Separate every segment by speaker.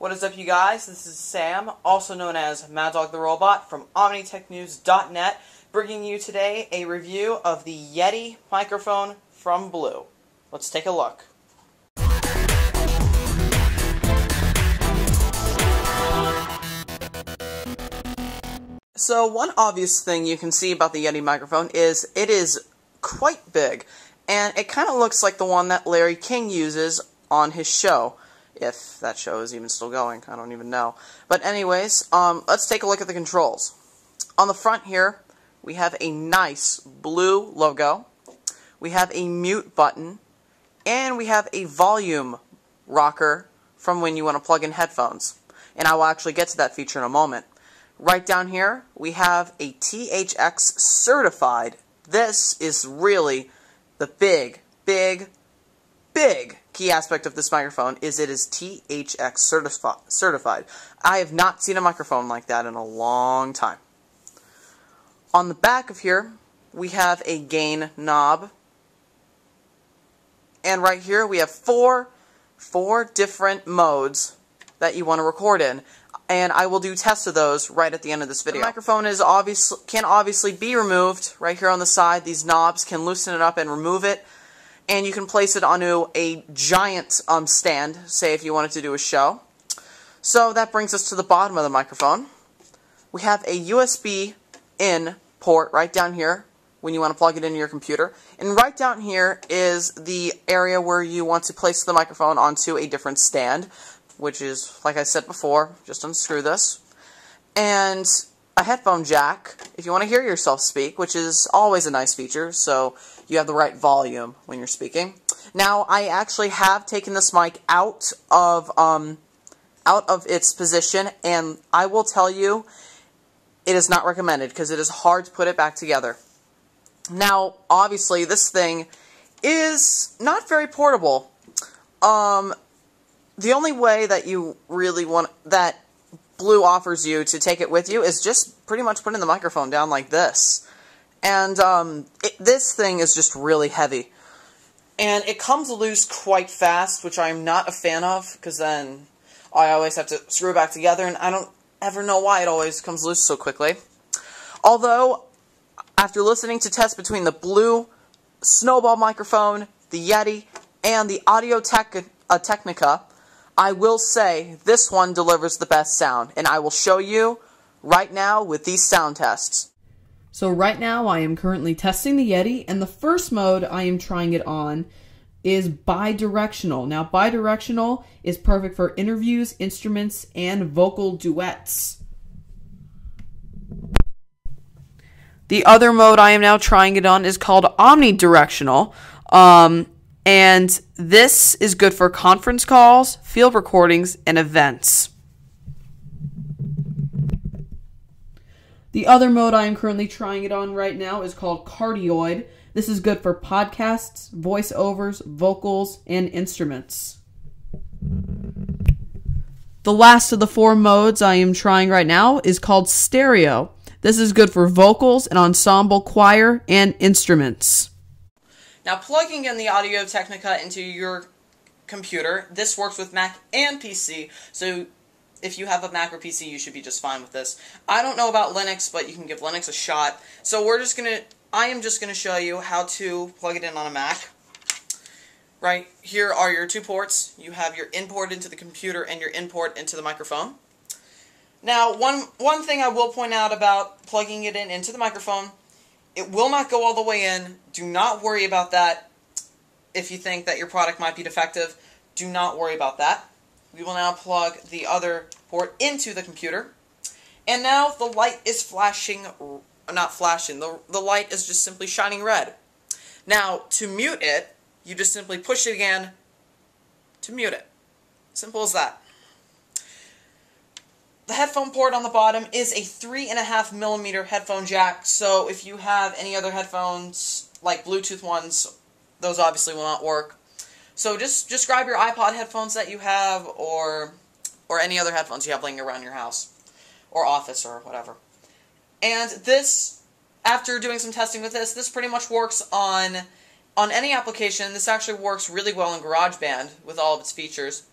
Speaker 1: What is up, you guys? This is Sam, also known as Mad Dog the Robot from OmniTechNews.net, bringing you today a review of the Yeti microphone from Blue. Let's take a look. So one obvious thing you can see about the Yeti microphone is it is quite big, and it kind of looks like the one that Larry King uses on his show. If that show is even still going, I don't even know. But anyways, let's take a look at the controls. On the front here, we have a nice blue logo. We have a mute button, and we have a volume rocker from when you want to plug in headphones. And I will actually get to that feature in a moment. Right down here, we have a THX certified. This is really the big key aspect of this microphone is it is THX certified. I have not seen a microphone like that in a long time. On the back of here, we have a gain knob. And right here, we have four different modes that you want to record in. And I will do tests of those right at the end of this video. The microphone can obviously be removed right here on the side. These knobs can loosen it up and remove it. And you can place it onto a giant stand, say if you wanted to do a show. So that brings us to the bottom of the microphone. We have a USB in port right down here when you want to plug it into your computer. And right down here is the area where you want to place the microphone onto a different stand, which is, like I said before, just unscrew this. And a headphone jack, if you want to hear yourself speak, which is always a nice feature, so you have the right volume when you're speaking. Now, I actually have taken this mic out of its position, and I will tell you, it is not recommended, because it is hard to put it back together. Now, obviously, this thing is not very portable. The only way that you really want, that Blue offers you to take it with you is just pretty much putting the microphone down like this. And this thing is just really heavy. And it comes loose quite fast, which I'm not a fan of, because then I always have to screw it back together, and I don't ever know why it always comes loose so quickly. Although, after listening to tests between the Blue Snowball microphone, the Yeti, and the Audio-Technica, I will say this one delivers the best sound, and I will show you right now with these sound tests.
Speaker 2: So right now I am currently testing the Yeti, and the first mode I am trying it on is bidirectional. Now bidirectional is perfect for interviews, instruments, and vocal duets. The other mode I am now trying it on is called omnidirectional. And this is good for conference calls, field recordings, and events. The other mode I am currently trying it on right now is called cardioid. This is good for podcasts, voiceovers, vocals, and instruments. The last of the four modes I am trying right now is called stereo. This is good for vocals, and ensemble, choir, and instruments.
Speaker 1: Now, plugging in the Audio-Technica into your computer, this works with Mac and PC, so if you have a Mac or PC, you should be just fine with this. I don't know about Linux, but you can give Linux a shot. So I am just gonna show you how to plug it in on a Mac. Right here are your two ports. You have your in port into the computer and your in port into the microphone. Now, one thing I will point out about plugging it in into the microphone, it will not go all the way in. Do not worry about that. If you think that your product might be defective, do not worry about that. We will now plug the other port into the computer. And now the light is flashing, not flashing, the light is just simply shining red. Now, to mute it, you just simply push it again to mute it. Simple as that. The headphone port on the bottom is a 3.5mm headphone jack, so if you have any other headphones, like Bluetooth ones, those obviously will not work. So just grab your iPod headphones that you have, or any other headphones you have laying around your house, or office, or whatever. And this, after doing some testing with this pretty much works on any application. This actually works really well in GarageBand with all of its features.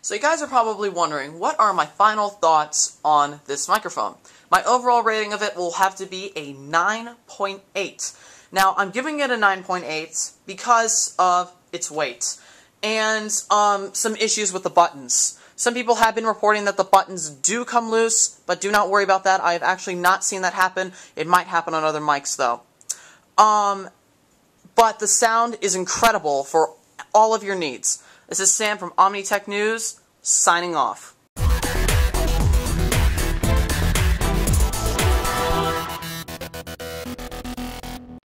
Speaker 1: So you guys are probably wondering, what are my final thoughts on this microphone? My overall rating of it will have to be a 9.8. Now, I'm giving it a 9.8 because of its weight and some issues with the buttons. Some people have been reporting that the buttons do come loose, but do not worry about that. I have actually not seen that happen. It might happen on other mics, though. But the sound is incredible for all of your needs. This is Sam from OmniTechNews, signing off.